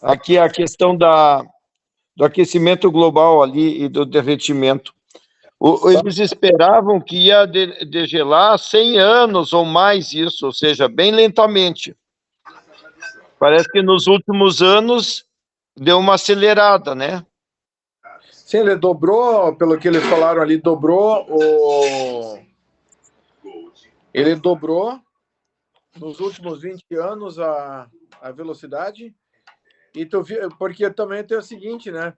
aqui a questão do aquecimento global ali e do derretimento. Eles esperavam que ia degelar 100 anos ou mais isso, ou seja, bem lentamente. Parece que nos últimos anos deu uma acelerada, né? Sim, ele dobrou, pelo que eles falaram ali, ele dobrou nos últimos 20 anos a velocidade. E tu viu, porque também tem o seguinte, né?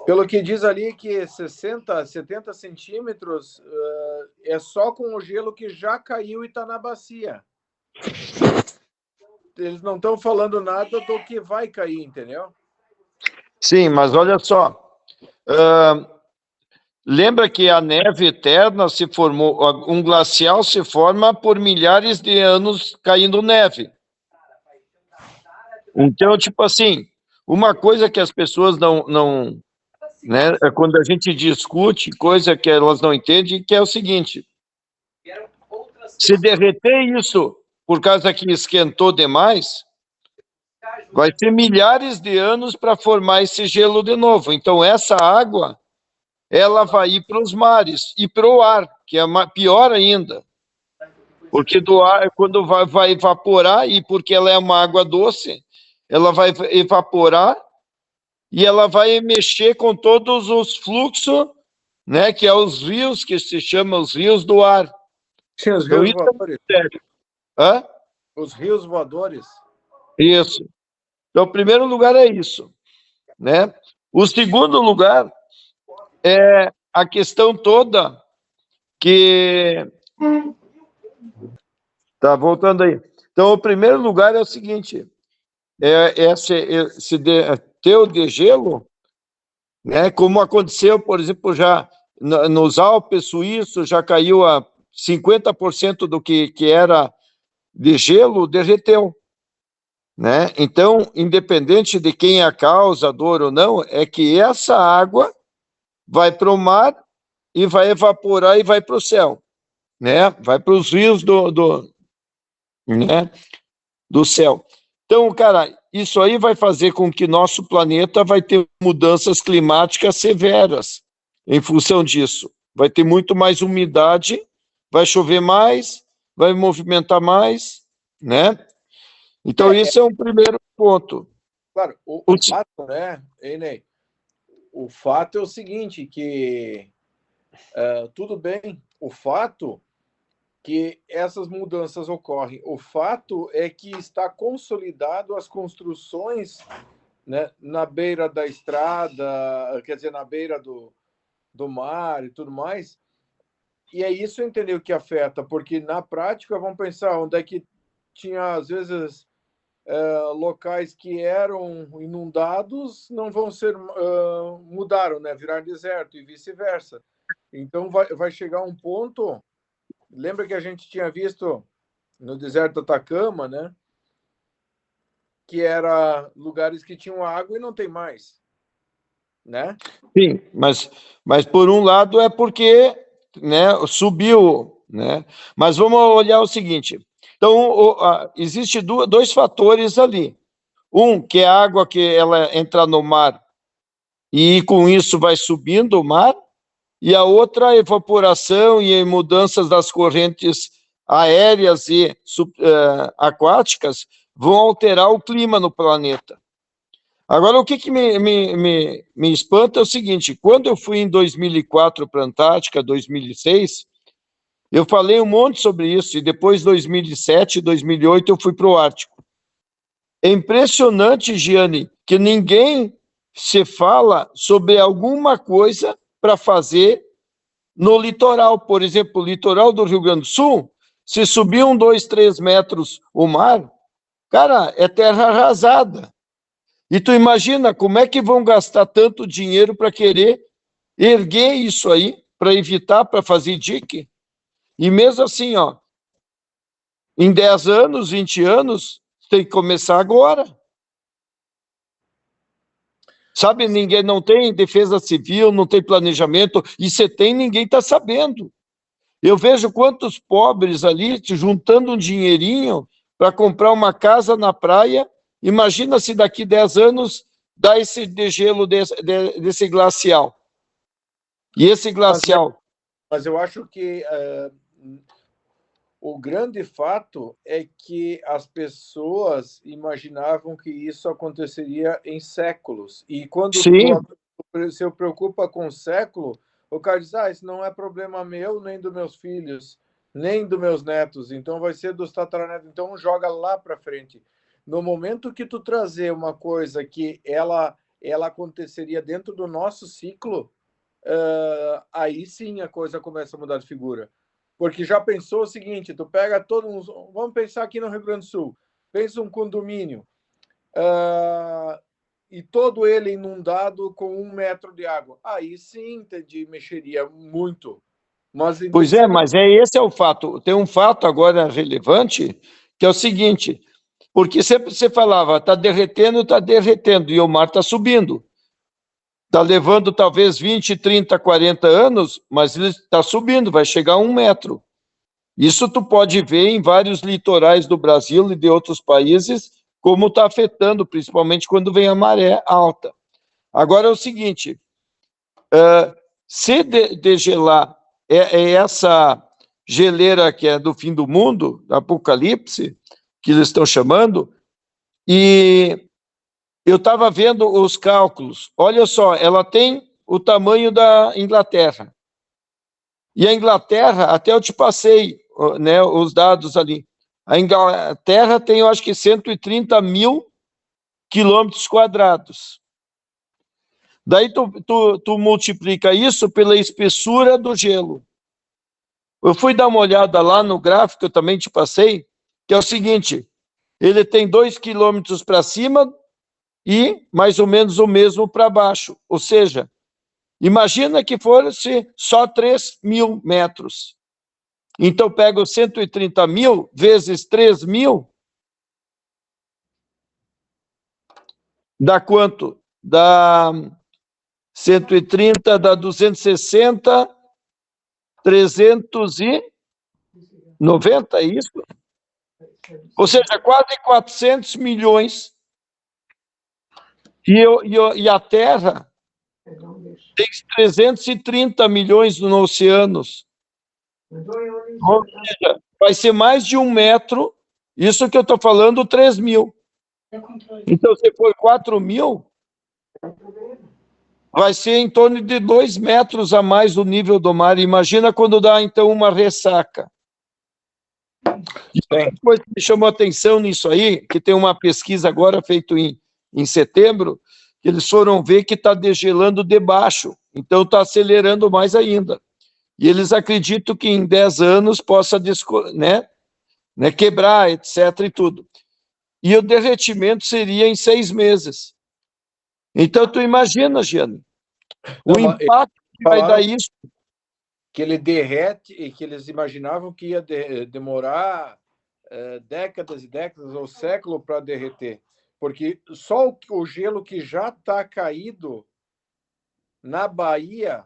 Pelo que diz ali que 60, 70 centímetros é só com o gelo que já caiu e está na bacia. Eles não estão falando nada do que vai cair, entendeu? Sim, mas olha só. Lembra que a neve eterna se formou, um glacial se forma por milhares de anos caindo neve. Então, tipo assim, uma coisa que as pessoas não né, quando a gente discute coisa que elas não entendem, que é o seguinte: se derreter isso por causa que esquentou demais, vai ter milhares de anos para formar esse gelo de novo. Então, essa água, ela vai ir para os mares e para o ar, que é pior ainda. Porque do ar, quando vai evaporar, e porque ela é uma água doce, ela vai evaporar e ela vai mexer com todos os fluxos, né, que é os rios, que se chamam os rios do ar. Sim, os rios voadores. Hã? Os rios voadores. Isso. Então, o primeiro lugar é isso, né? O segundo lugar é a questão toda que... Tá, voltando aí. Então, o primeiro lugar é o seguinte, ter o degelo, né, como aconteceu, por exemplo, já nos Alpes suíços, já caiu a 50% do que era de gelo, derreteu. Né? Então, independente de quem é a causador ou não, é que essa água vai para o mar e vai evaporar e vai para o céu, né? Vai para os rios né? do céu. Então, cara, isso aí vai fazer com que nosso planeta vai ter mudanças climáticas severas em função disso. Vai ter muito mais umidade, vai chover mais, vai movimentar mais, né? Então, isso é um primeiro ponto. Claro, o fato, né, Enei? O fato é o seguinte, que tudo bem, o fato que essas mudanças ocorrem. O fato é que está consolidado as construções, né, na beira da estrada, quer dizer, na beira do mar e tudo mais, e é isso, entendeu, que afeta, porque na prática, vamos pensar, onde é que tinha, às vezes, locais que eram inundados não vão ser, mudaram, né, virar deserto e vice-versa. Então, vai chegar um ponto, lembra que a gente tinha visto no deserto do Atacama, né, que era lugares que tinham água e não tem mais, né? Sim, mas por um lado é porque, né, subiu, né? Mas vamos olhar o seguinte. Então, existe dois fatores ali. Um, que é a água que ela entra no mar e com isso vai subindo o mar, e a outra, a evaporação e mudanças das correntes aéreas e aquáticas vão alterar o clima no planeta. Agora, o que me espanta é o seguinte, quando eu fui em 2004 para a Antártica, 2006, eu falei um monte sobre isso, e depois, 2007, 2008, eu fui para o Ártico. É impressionante, Giane, que ninguém se fala sobre alguma coisa para fazer no litoral. Por exemplo, o litoral do Rio Grande do Sul, se subir 2, 3 metros o mar, cara, é terra arrasada. E tu imagina como é que vão gastar tanto dinheiro para querer erguer isso aí, para evitar, para fazer dique? E mesmo assim, ó, em 10 anos, 20 anos, tem que começar agora. Sabe, ninguém não tem defesa civil, não tem planejamento, e se tem, ninguém está sabendo. Eu vejo quantos pobres ali juntando um dinheirinho para comprar uma casa na praia. Imagina se daqui 10 anos dá esse degelo desse glacial. E esse glacial... Mas eu acho que o grande fato é que as pessoas imaginavam que isso aconteceria em séculos. E quando se preocupa com o século, o cara diz, isso não é problema meu, nem dos meus filhos, nem dos meus netos, então vai ser dos tataranetos, então joga lá para frente. No momento que tu trazer uma coisa que ela aconteceria dentro do nosso ciclo, aí sim a coisa começa a mudar de figura. Porque já pensou o seguinte, tu pega todos... Vamos pensar aqui no Rio Grande do Sul. Pensa um condomínio. E todo ele inundado com 1 metro de água. Aí sim, mexeria muito. Mas pois é, mas esse é o fato. Tem um fato agora relevante, que é o seguinte, porque sempre você falava, está derretendo, e o mar está subindo. Está levando talvez 20, 30, 40 anos, mas ele está subindo, vai chegar a 1 metro. Isso tu pode ver em vários litorais do Brasil e de outros países, como está afetando, principalmente quando vem a maré alta. Agora é o seguinte, se degelar essa geleira que é do fim do mundo, Apocalipse, que eles estão chamando, e eu estava vendo os cálculos, olha só, ela tem o tamanho da Inglaterra, e a Inglaterra, até eu te passei, né, os dados ali, a Inglaterra tem, eu acho que 130 mil quilômetros quadrados. Daí tu multiplica isso pela espessura do gelo. Eu fui dar uma olhada lá no gráfico, eu também te passei, que é o seguinte, ele tem 2 quilômetros para cima e mais ou menos o mesmo para baixo. Ou seja, imagina que fosse só 3 mil metros. Então, pega os 130 mil vezes 3 mil, dá quanto? Dá 130, dá 260, 390, é isso? Ou seja, quase 400 milhões. E a Terra tem 330 milhões nos oceanos. Ou seja, vai ser mais de 1 metro, isso que eu estou falando, 3 mil. Então, se for 4 mil, vai ser em torno de 2 metros a mais do nível do mar. Imagina quando dá, então, uma ressaca. E outra coisa que me chamou a atenção nisso aí, que tem uma pesquisa agora feita em setembro, que eles foram ver que está degelando debaixo, então está acelerando mais ainda. E eles acreditam que em 10 anos possa quebrar, etc. e tudo. E o derretimento seria em 6 meses. Então, tu imagina, Giane, o impacto que vai dar isso. Que ele derrete e que eles imaginavam que ia demorar décadas e décadas ou século para derreter. Porque só o gelo que já está caído na Bahia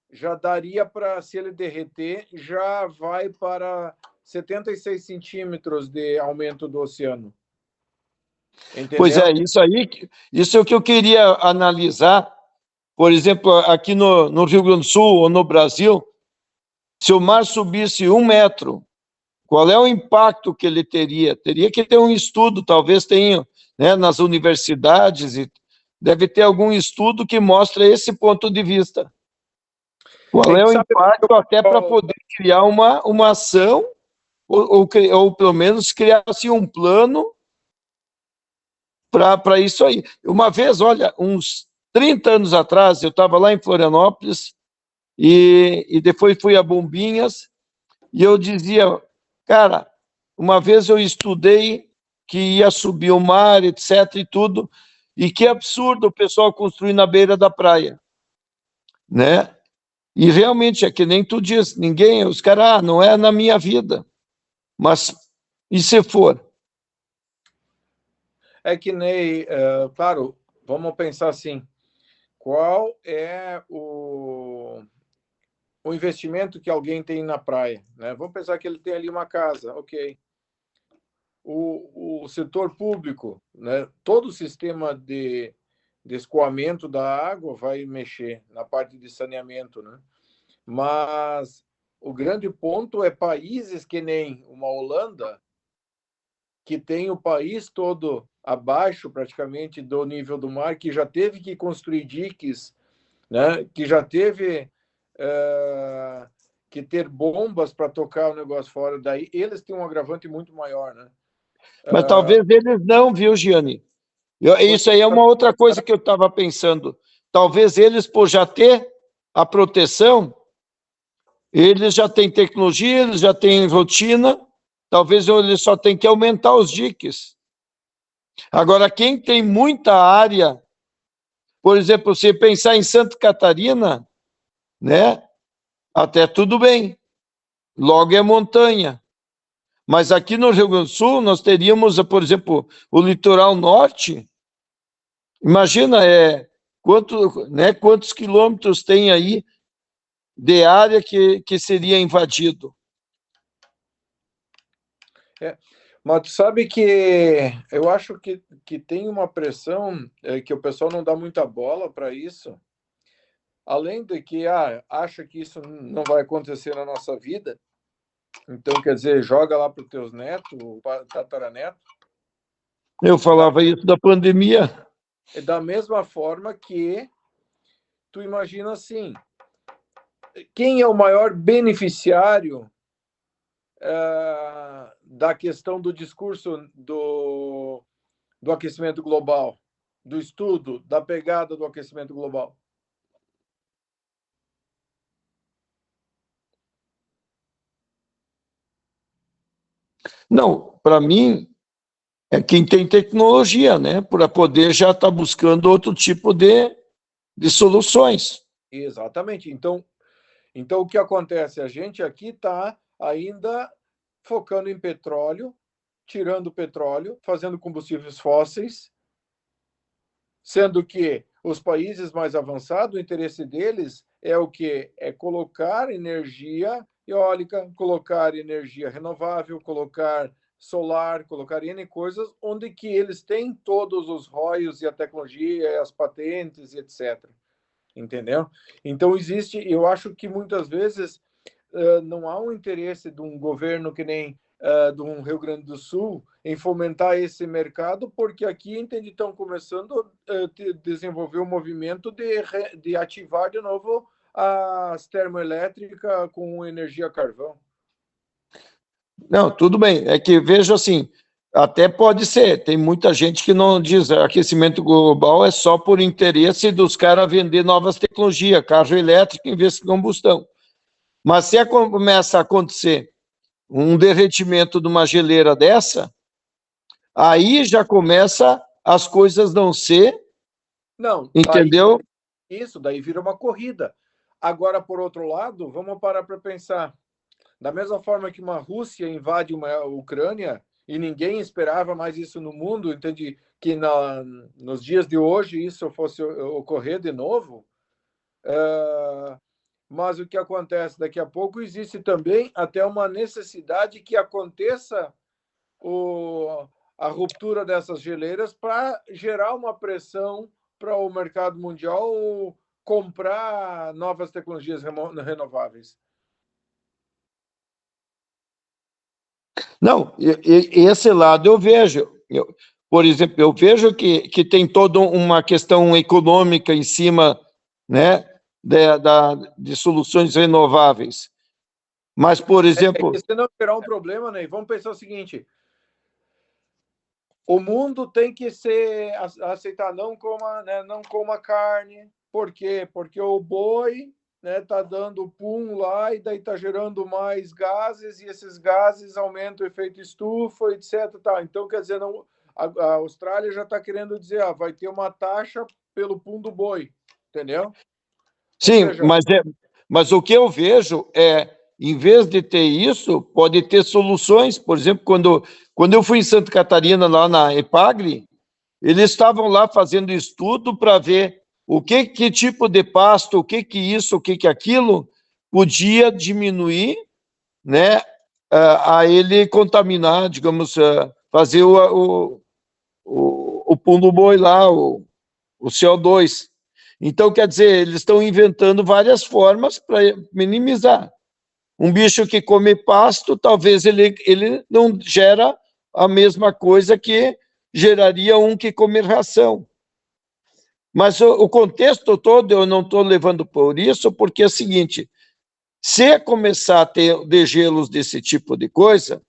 já daria para, se ele derreter, já vai para 76 centímetros de aumento do oceano. Entendeu? Pois é, isso é o que eu queria analisar. Por exemplo, aqui no Rio Grande do Sul ou no Brasil, se o mar subisse 1 metro, qual é o impacto que ele teria? Teria que ter um estudo, talvez tenha, né, nas universidades, e deve ter algum estudo que mostre esse ponto de vista. Qual é o impacto até para poder criar uma ação, ou pelo menos criar assim, um plano para isso aí. Uma vez, olha, uns 30 anos atrás, eu estava lá em Florianópolis, e depois fui a Bombinhas, e eu dizia, cara, uma vez eu estudei que ia subir o mar, etc. e tudo, e que absurdo o pessoal construir na beira da praia, né? E realmente, é que nem tu diz, ninguém, os caras, não é na minha vida, mas e se for? É que nem, claro, vamos pensar assim, qual é o investimento que alguém tem na praia, né? Vamos pensar que ele tem ali uma casa, ok. o setor público, né? Todo o sistema de escoamento da água vai mexer na parte de saneamento, né? Mas o grande ponto é países que nem uma Holanda, que tem o país todo abaixo praticamente do nível do mar, que já teve que construir diques, né? Que já teve que ter bombas para tocar o negócio fora. Daí eles têm um agravante muito maior, né? Mas talvez eles não, viu, Gianni? Isso aí é uma outra coisa que eu estava pensando. Talvez eles, por já ter a proteção, eles já têm tecnologia, eles já têm rotina, talvez eles só têm que aumentar os diques. Agora, quem tem muita área, por exemplo, se pensar em Santa Catarina, né, até tudo bem, logo é montanha. Mas aqui no Rio Grande do Sul, nós teríamos, por exemplo, o litoral norte. Imagina, quantos quilômetros tem aí de área que seria invadido. Mas tu sabe que eu acho que tem uma pressão que o pessoal não dá muita bola para isso. Além de que acha que isso não vai acontecer na nossa vida, então, quer dizer, joga lá para os teus netos, tataranetos. Eu falava isso da pandemia. Da mesma forma que tu imagina assim, quem é o maior beneficiário da questão do discurso do aquecimento global, do estudo, da pegada do aquecimento global? Não, para mim, é quem tem tecnologia, né? Para poder já estar buscando outro tipo de soluções. Exatamente. Então, o que acontece? A gente aqui está ainda focando em petróleo, tirando o petróleo, fazendo combustíveis fósseis, sendo que os países mais avançados, o interesse deles é o quê? É colocar energia eólica, colocar energia renovável, colocar solar, colocar N coisas, onde que eles têm todos os royalties e a tecnologia, as patentes, etc. Entendeu? Então, eu acho que muitas vezes não há um interesse de um governo que nem de um Rio Grande do Sul em fomentar esse mercado, porque aqui estão começando a desenvolver um movimento de ativar de novo as termoelétricas com energia carvão. Não, tudo bem. É que vejo assim, até pode ser. Tem muita gente que não diz aquecimento global é só por interesse dos caras vender novas tecnologias, carro elétrico em vez de combustão. Mas se começa a acontecer um derretimento de uma geleira dessa, aí já começa as coisas não ser, não, entendeu? Daí vira uma corrida. Agora, por outro lado, vamos parar para pensar. Da mesma forma que uma Rússia invade uma Ucrânia, e ninguém esperava mais isso no mundo, entende? Que nos dias de hoje isso fosse ocorrer de novo. Mas o que acontece daqui a pouco, existe também até uma necessidade que aconteça a ruptura dessas geleiras para gerar uma pressão para o mercado mundial comprar novas tecnologias renováveis. Não, esse lado eu vejo. Por exemplo, eu vejo que tem toda uma questão econômica em cima, né, de soluções renováveis. Mas, por exemplo... Se não gerar um problema, né? Vamos pensar o seguinte, o mundo tem que aceitar não coma carne. Por quê? Porque o boi tá dando pum lá e daí está gerando mais gases, e esses gases aumentam o efeito estufa, etc. Tá. Então, quer dizer, a Austrália já está querendo dizer, vai ter uma taxa pelo pum do boi, entendeu? Sim, seja... mas o que eu vejo é, em vez de ter isso, pode ter soluções. Por exemplo, quando eu fui em Santa Catarina, lá na Epagre, eles estavam lá fazendo estudo para ver que tipo de pasto, o que isso, o que aquilo podia diminuir, né, a ele contaminar, digamos, fazer o pum do boi lá, o CO2. Então, quer dizer, eles estão inventando várias formas para minimizar. Um bicho que come pasto, talvez ele não gera a mesma coisa que geraria um que come ração. Mas o contexto todo eu não estou levando por isso, porque é o seguinte, se começar a ter degelos desse tipo de coisa,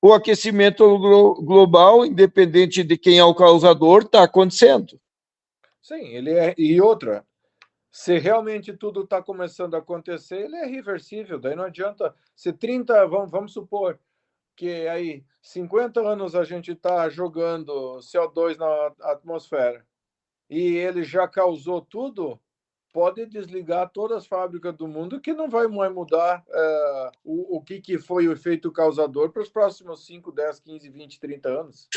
o aquecimento global, independente de quem é o causador, está acontecendo. Sim, e outra, se realmente tudo está começando a acontecer, ele é reversível, daí não adianta, se 30, vamos supor, que aí 50 anos a gente está jogando CO2 na atmosfera, e ele já causou tudo, pode desligar todas as fábricas do mundo que não vai mais mudar o que foi o efeito causador para os próximos 5, 10, 15, 20, 30 anos.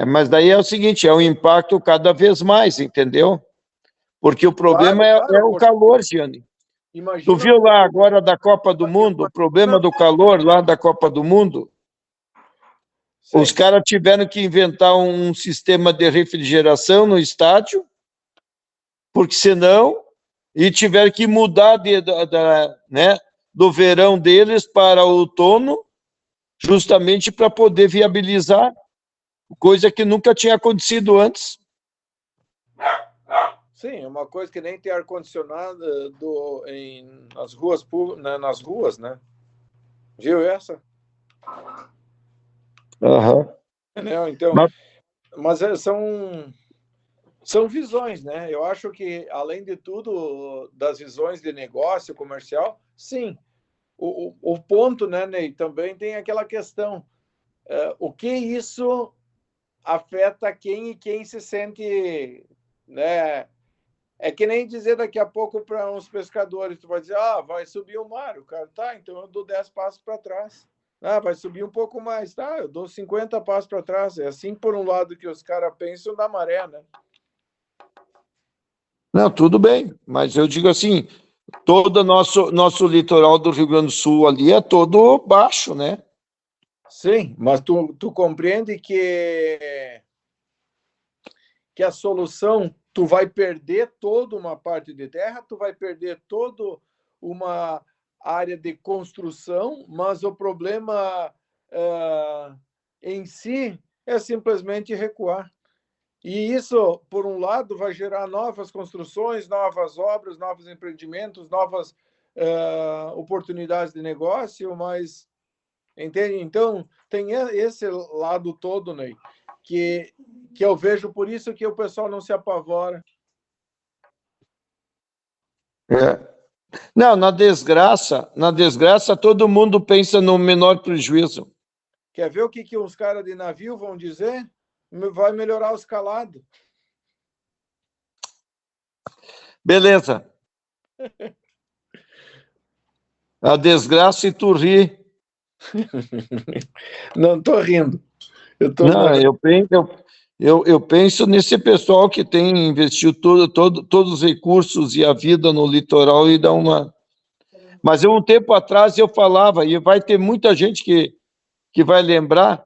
Mas daí é o seguinte, é um impacto cada vez mais, entendeu? Porque o problema é o calor, Gianni. Tu viu lá agora da Copa do Mundo, o problema do calor lá da Copa do Mundo? Sim. Os caras tiveram que inventar um sistema de refrigeração no estádio, porque senão, e tiveram que mudar né, do verão deles para o outono, justamente para poder viabilizar, coisa que nunca tinha acontecido antes. Sim, uma coisa que nem tem ar-condicionado nas ruas, né? Viu essa? Uhum. Não, então, mas são visões, né? Eu acho que, além de tudo, das visões de negócio comercial, sim. O ponto, né, Ney, também tem aquela questão. O que isso afeta quem e quem se sente, né? É que nem dizer daqui a pouco para uns pescadores, tu vai dizer, vai subir o mar. O cara, tá, então eu dou 10 passos para trás. Vai subir um pouco mais, tá, eu dou 50 passos para trás. É assim, por um lado, que os caras pensam da maré, né? Não, tudo bem, mas eu digo assim, todo nosso litoral do Rio Grande do Sul ali é todo baixo, né? Sim, mas tu compreende que a solução, tu vai perder toda uma parte de terra, tu vai perder toda uma área de construção, mas o problema em si é simplesmente recuar. E isso, por um lado, vai gerar novas construções, novas obras, novos empreendimentos, novas oportunidades de negócio, mas, entende? Então, tem esse lado todo, Ney, que eu vejo, por isso que o pessoal não se apavora. Não, na desgraça, todo mundo pensa no menor prejuízo. Quer ver o que os caras de navio vão dizer? Vai melhorar o escalado. Beleza. A desgraça e tu ri. Não estou rindo. Eu penso nesse pessoal que tem investido todos os recursos e a vida no litoral e dá uma... Mas um tempo atrás eu falava, e vai ter muita gente que vai lembrar,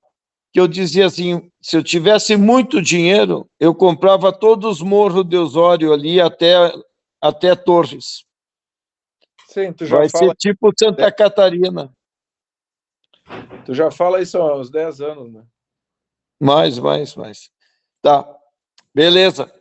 que eu dizia assim, se eu tivesse muito dinheiro, eu comprava todos os morros de Osório ali até Torres. Sim, tu já vai ser tipo Santa Catarina. Tu já fala isso há uns 10 anos, né? Mais. Tá, beleza.